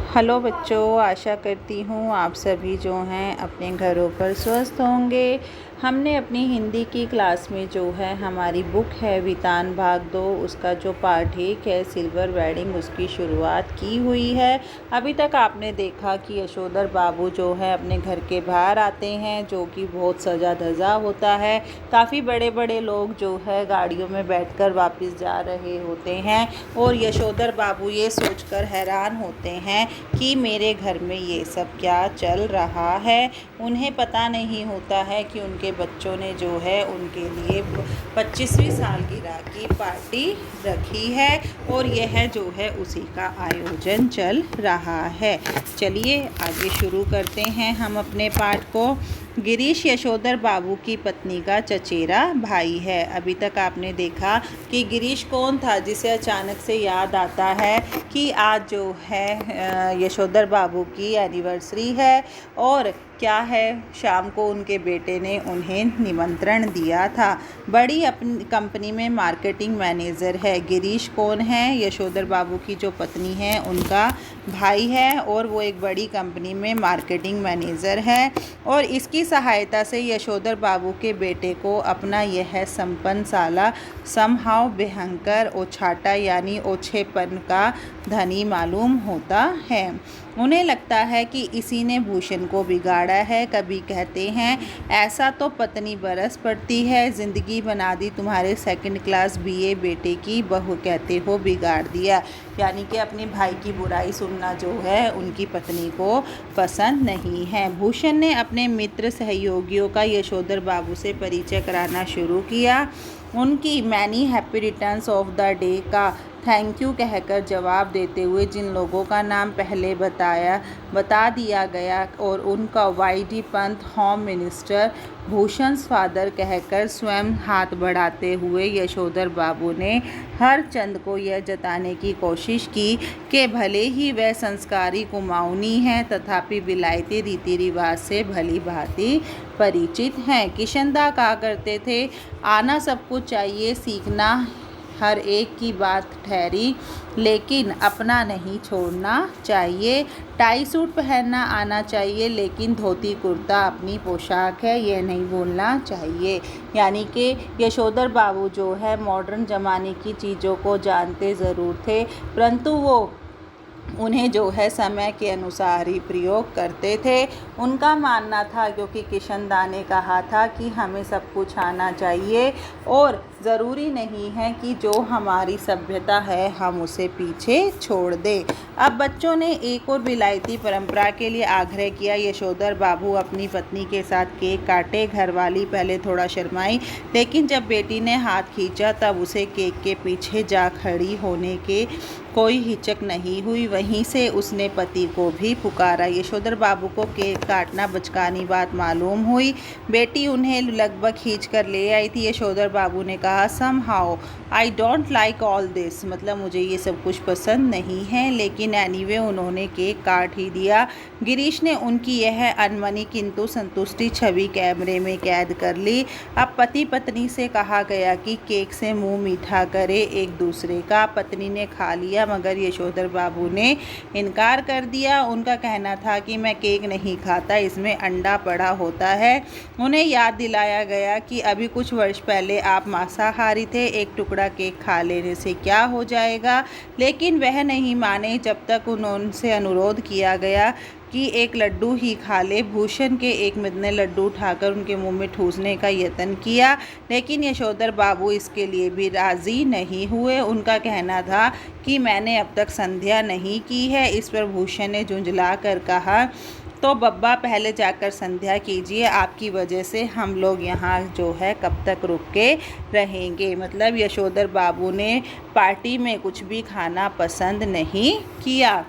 Hello बच्चों, आशा करती हूँ आप सभी जो हैं अपने घरों पर स्वस्थ होंगे। हमने अपनी हिंदी की क्लास में जो है हमारी बुक है वितान भाग 2 उसका जो पार्ट 1 है सिल्वर वेडिंग उसकी शुरुआत की हुई है। अभी तक आपने देखा कि यशोधर बाबू जो है अपने घर के बाहर आते हैं जो कि बहुत सजा धजा होता है। काफ़ी बड़े बड़े लोग जो है गाड़ियों में बैठकर वापस जा रहे होते हैं और यशोधर बाबू ये सोचकर हैरान होते हैं कि मेरे घर में ये सब क्या चल रहा है। उन्हें पता नहीं होता है कि उनके बच्चों ने जो है उनके लिए 25वीं सालगिरह की पार्टी रखी है और यह जो है उसी का आयोजन चल रहा है। चलिए आगे शुरू करते हैं हम अपने पाठ को। गिरीश यशोधर बाबू की पत्नी का चचेरा भाई है। अभी तक आपने देखा कि गिरीश कौन था जिसे अचानक से याद आता है कि आज जो है यशोधर बाबू की एनिवर्सरी है और क्या है शाम को उनके बेटे ने उन्हें निमंत्रण दिया था। बड़ी अपनी कंपनी में मार्केटिंग मैनेजर है। गिरीश कौन है? यशोधर बाबू की जो पत्नी है उनका भाई है और वो एक बड़ी कंपनी में मार्केटिंग मैनेजर है और इसकी सहायता से यशोधर बाबू के बेटे को अपना यह संपन्न साला समहाव भयंकर ओछाटा यानी ओछेपन का धनी मालूम होता है। उन्हें लगता है कि इसी ने भूषण को बिगाड़ा है। कभी कहते हैं ऐसा तो पत्नी बरस पड़ती है, ज़िंदगी बना दी तुम्हारे सेकंड क्लास बीए बेटे की बहू, कहते हो बिगाड़ दिया। यानी कि अपने भाई की बुराई सुनना जो है उनकी पत्नी को पसंद नहीं है। भूषण ने अपने मित्र सहयोगियों का यशोधर बाबू से परिचय कराना शुरू किया। उनकी many happy returns of the day का थैंक यू कहकर जवाब देते हुए जिन लोगों का नाम पहले बता दिया गया और उनका Y D Pant home minister Bhushan father कहकर स्वयं हाथ बढ़ाते हुए यशोधर बाबू ने हर चंद को यह जताने की कोशिश की कि भले ही वह संस्कारी कुमाऊनी हैं तथापि विलायती रीति रिवाज से भली भांति परिचित हैं। किशनदा कहा करते थे, आना सब कुछ चाहिए, सीखना हर एक की बात ठहरी, लेकिन अपना नहीं छोड़ना चाहिए। टाई सूट पहनना आना चाहिए लेकिन धोती कुर्ता अपनी पोशाक है, यह नहीं भूलना चाहिए। यानी कि यशोधर बाबू जो है मॉडर्न ज़माने की चीज़ों को जानते ज़रूर थे परंतु वो उन्हें जो है समय के अनुसार ही प्रयोग करते थे। उनका मानना था क्योंकि किशनदा ने कहा था कि हमें सब कुछ आना चाहिए और ज़रूरी नहीं है कि जो हमारी सभ्यता है हम उसे पीछे छोड़ दें। अब बच्चों ने एक और विलायती परंपरा के लिए आग्रह किया। यशोधर बाबू अपनी पत्नी के साथ केक काटे। घरवाली पहले थोड़ा शर्माई लेकिन जब बेटी ने हाथ खींचा तब उसे केक के पीछे जा खड़ी होने के कोई हिचक नहीं हुई। वहीं से उसने पति को भी पुकारा। यशोधर बाबू को केक काटना बचकानी बात मालूम हुई। बेटी उन्हें लगभग खींच कर ले आई थी। यशोधर बाबू ने कहा, somehow I don't like all this, मतलब मुझे ये सब कुछ पसंद नहीं है, लेकिन एनीवे उन्होंने केक काट ही दिया। गिरीश ने उनकी यह अनमनी किंतु संतुष्टि छवि कैमरे में कैद कर ली। अब पति पत्नी से कहा गया कि केक से मुंह मीठा करे एक दूसरे का। पत्नी ने खा लिया मगर यशोधर बाबू ने इनकार कर दिया। उनका कहना था कि मैं केक नहीं खाता, इसमें अंडा पड़ा होता है। उन्हें याद दिलाया गया कि अभी कुछ वर्ष पहले आप मांसाहारी थे, एक टुकड़ा केक खा लेने से क्या हो जाएगा, लेकिन वह नहीं माने जब तक उनसे अनुरोध किया गया कि एक लड्डू ही खा ले। भूषण के एक मित्र ने लड्डू उठाकर उनके मुंह में ठूसने का यत्न किया लेकिन यशोधर बाबू इसके लिए भी राज़ी नहीं हुए। उनका कहना था कि मैंने अब तक संध्या नहीं की है। इस पर भूषण ने झुंझला कर कहा, तो बब्बा पहले जाकर संध्या कीजिए, आपकी वजह से हम लोग यहाँ जो है कब तक रुक के रहेंगे। मतलब यशोधर बाबू ने पार्टी में कुछ भी खाना पसंद नहीं किया।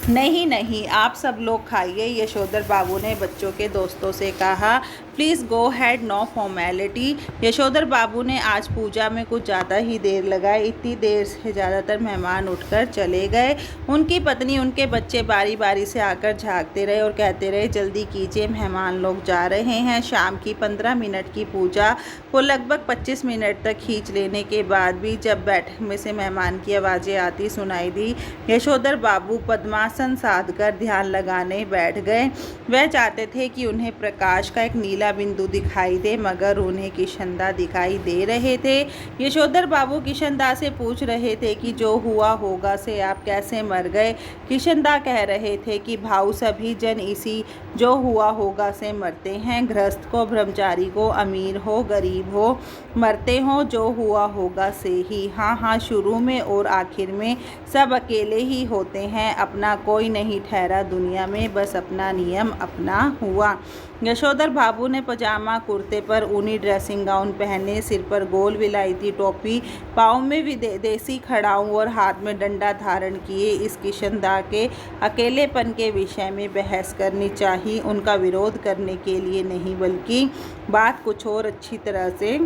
नहीं आप सब लोग खाइए, यशोधर बाबू ने बच्चों के दोस्तों से कहा। Please go ahead, no formality. Yashodhar बाबू ने आज पूजा में कुछ ज़्यादा ही देर लगाई। इतनी देर से ज़्यादातर मेहमान उठकर चले गए। उनकी पत्नी, उनके बच्चे बारी बारी से आकर झांकते रहे और कहते रहे, जल्दी कीजिए, मेहमान लोग जा रहे हैं। शाम की 15 मिनट की पूजा को लगभग 25 मिनट तक खींच लेने के बाद भी जब बैठक में से मेहमान की आवाज़ें आती सुनाई दी, यशोधर बाबू पद्मासन साध कर ध्यान लगाने बैठ गए। वह चाहते थे कि उन्हें प्रकाश का एक नीला बिंदु दिखाई दे, मगर उन्हें किशनदा दिखाई दे रहे थे। यशोधर बाबू किशनदा से पूछ रहे थे कि जो हुआ होगा से आप कैसे मर गए। किशनदा कह रहे थे कि भाऊ, सभी जन इसी जो हुआ होगा से मरते हैं। गृहस्थ को, ब्रह्मचारी को, अमीर हो गरीब हो, मरते हो जो हुआ होगा से ही। हाँ हाँ, शुरू में और आखिर में सब अकेले ही होते हैं। अपना कोई नहीं ठहरा दुनिया में, बस अपना नियम अपना हुआ। यशोधर बाबू ने पजामा कुर्ते पर ऊनी ड्रेसिंग गाउन पहने, सिर पर गोल विलायती टोपी, पाँव में विदेशी खड़ाऊँ और हाथ में डंडा धारण किए। इस किशनदा के अकेलेपन के विषय में बहस करनी चाहिए, उनका विरोध करने के लिए नहीं, बल्कि बात कुछ और अच्छी तरह से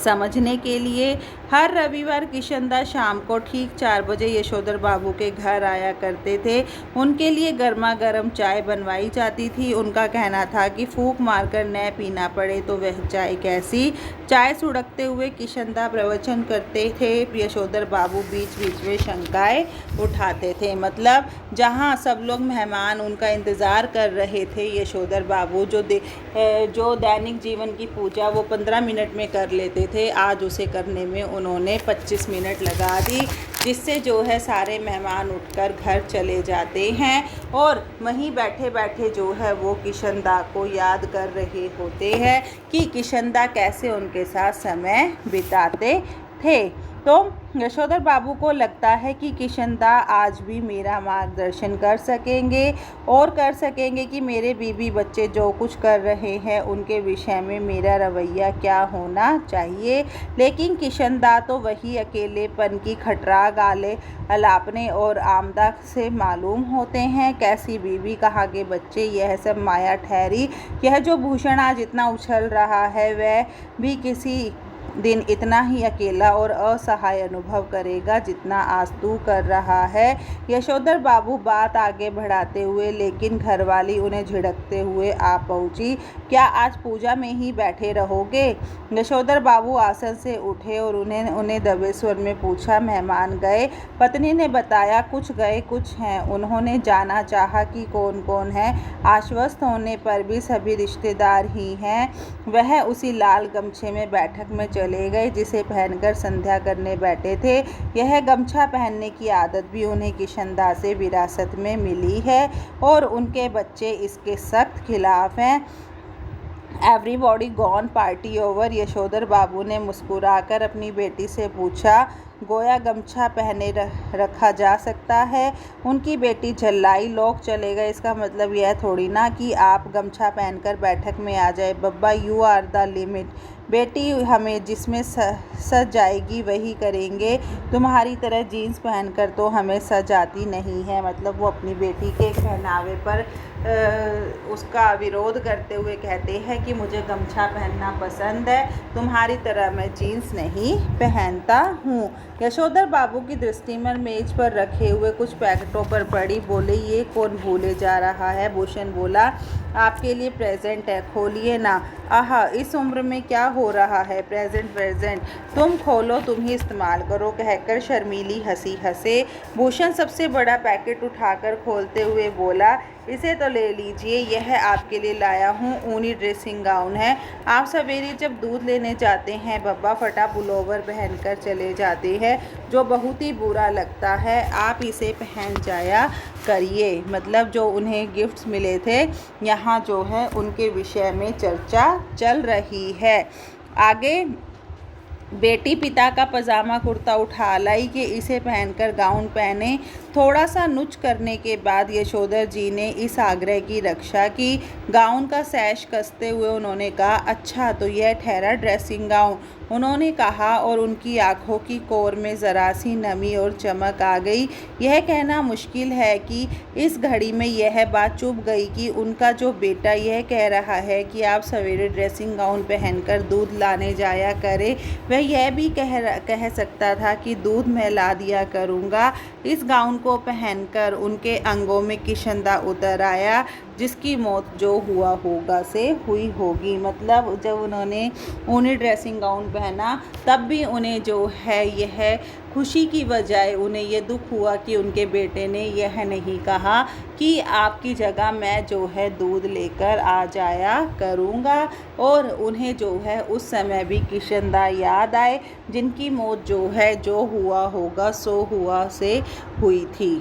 समझने के लिए। हर रविवार किशनदा शाम को ठीक 4 बजे यशोधर बाबू के घर आया करते थे। उनके लिए गर्मा गर्म चाय बनवाई जाती थी। उनका कहना था कि फूंक मारकर न पीना पड़े तो वह चाय कैसी। चाय सुड़कते हुए किशनदा प्रवचन करते थे। यशोधर बाबू बीच बीच में शंकाएं उठाते थे। मतलब जहाँ सब लोग मेहमान उनका इंतज़ार कर रहे थे, यशोधर बाबू जो दैनिक जीवन की पूजा वो 15 मिनट में कर लेते थे, आज उसे करने में उन्होंने 25 मिनट लगा दी, जिससे जो है सारे मेहमान उठकर घर चले जाते हैं और वहीं बैठे बैठे जो है वो किशनदा को याद कर रहे होते हैं कि किशनदा कैसे उनके साथ समय बिताते थे। तो यशोधर बाबू को लगता है कि किशनदा आज भी मेरा मार्गदर्शन कर सकेंगे और कर सकेंगे कि मेरे बीवी बच्चे जो कुछ कर रहे हैं उनके विषय में मेरा रवैया क्या होना चाहिए। लेकिन किशनदा तो वही अकेलेपन की खटरा गाले अलापने और आमदा से मालूम होते हैं। कैसी बीवी, कहाँ के बच्चे, यह सब माया ठहरी। यह जो भूषण आज इतना उछल रहा है वह भी किसी दिन इतना ही अकेला और असहाय अनुभव करेगा जितना आज तू कर रहा है। यशोधर बाबू बात आगे बढ़ाते हुए, लेकिन घरवाली उन्हें झिड़कते हुए आ पहुंची। क्या आज पूजा में ही बैठे रहोगे? यशोधर बाबू आसन से उठे और उन्हें दबे स्वर में पूछा। मेहमान गए? पत्नी ने बताया, कुछ गए कुछ हैं। उन्होंने जाना चाहा कि कौन कौन है। आश्वस्त होने पर भी सभी रिश्तेदार ही हैं। वह उसी लाल गमछे में बैठक में चले गए जिसे पहनकर संध्या करने बैठे थे। यह गमछा पहनने की आदत भी उन्हें किशनदा से विरासत में मिली है और उनके बच्चे इसके सख्त खिलाफ हैं। Everybody gone, party over. Yashodhar बाबू ने मुस्कुराकर अपनी बेटी से पूछा, गोया गमछा पहने रखा जा सकता है? उनकी बेटी झल्लाई, लोग चले गए इसका मतलब यह थोड़ी ना कि आप गमछा पहनकर बैठक में आ जाए। बब्बा, यू आर द लिमिट। बेटी हमें जिसमें सज जाएगी वही करेंगे। तुम्हारी तरह जीन्स पहनकर तो हमें सज आती नहीं है। मतलब वो अपनी बेटी के पहनावे पर उसका विरोध करते हुए कहते हैं कि मुझे गमछा पहनना पसंद है, तुम्हारी तरह मैं जीन्स नहीं पहनता हूँ। यशोधर बाबू की दृष्टि मेज पर रखे हुए कुछ पैकेटों पर पड़ी। बोले, ये कौन भूले जा रहा है? भूषण बोला, आपके लिए प्रेजेंट है, खोलिए ना। आहा, इस उम्र में क्या हो रहा है? प्रेजेंट प्रेजेंट, तुम खोलो, तुम ही इस्तेमाल करो, कहकर शर्मीली हंसी हंसे। भूषण सबसे बड़ा पैकेट उठाकर खोलते हुए बोला, इसे तो ले लीजिए, यह आपके लिए लाया हूँ, ऊनी ड्रेसिंग गाउन है। आप सवेरे जब दूध लेने जाते हैं बब्बा फटा पुलोवर पहनकर चले जाते हैं, जो बहुत ही बुरा लगता है। आप इसे पहन जाया करिए। मतलब जो उन्हें गिफ्ट्स मिले थे, यहाँ जो है उनके विषय में चर्चा चल रही है। आगे बेटी पिता का पजामा कुर्ता उठा लाई कि इसे पहनकर गाउन पहने थोड़ा सा नुच करने के बाद यशोधर जी ने इस आग्रह की रक्षा की। गाउन का सैश कसते हुए उन्होंने कहा, अच्छा तो यह ठहरा ड्रेसिंग गाउन। उन्होंने कहा और उनकी आंखों की कोर में ज़रा सी नमी और चमक आ गई। यह कहना मुश्किल है कि इस घड़ी में यह बात चुभ गई कि उनका जो बेटा यह कह रहा है कि आप सवेरे ड्रेसिंग गाउन पहनकर दूध लाने जाया करें, वह यह भी कह सकता था कि दूध मैं ला दिया करूँगा। इस गाउन को पहनकर उनके अंगों में किशंदा उतर आया, जिसकी मौत जो हुआ होगा से हुई होगी। मतलब जब उन्होंने ऊनी ड्रेसिंग गाउन पहना तब भी उन्हें जो है यह खुशी की बजाय उन्हें यह दुख हुआ कि उनके बेटे ने यह नहीं कहा कि आपकी जगह मैं जो है दूध लेकर आ जाया करूँगा। और उन्हें जो है उस समय भी किशंदा याद आए, जिनकी मौत जो है जो हुआ होगा सो हुआ से हुई थी।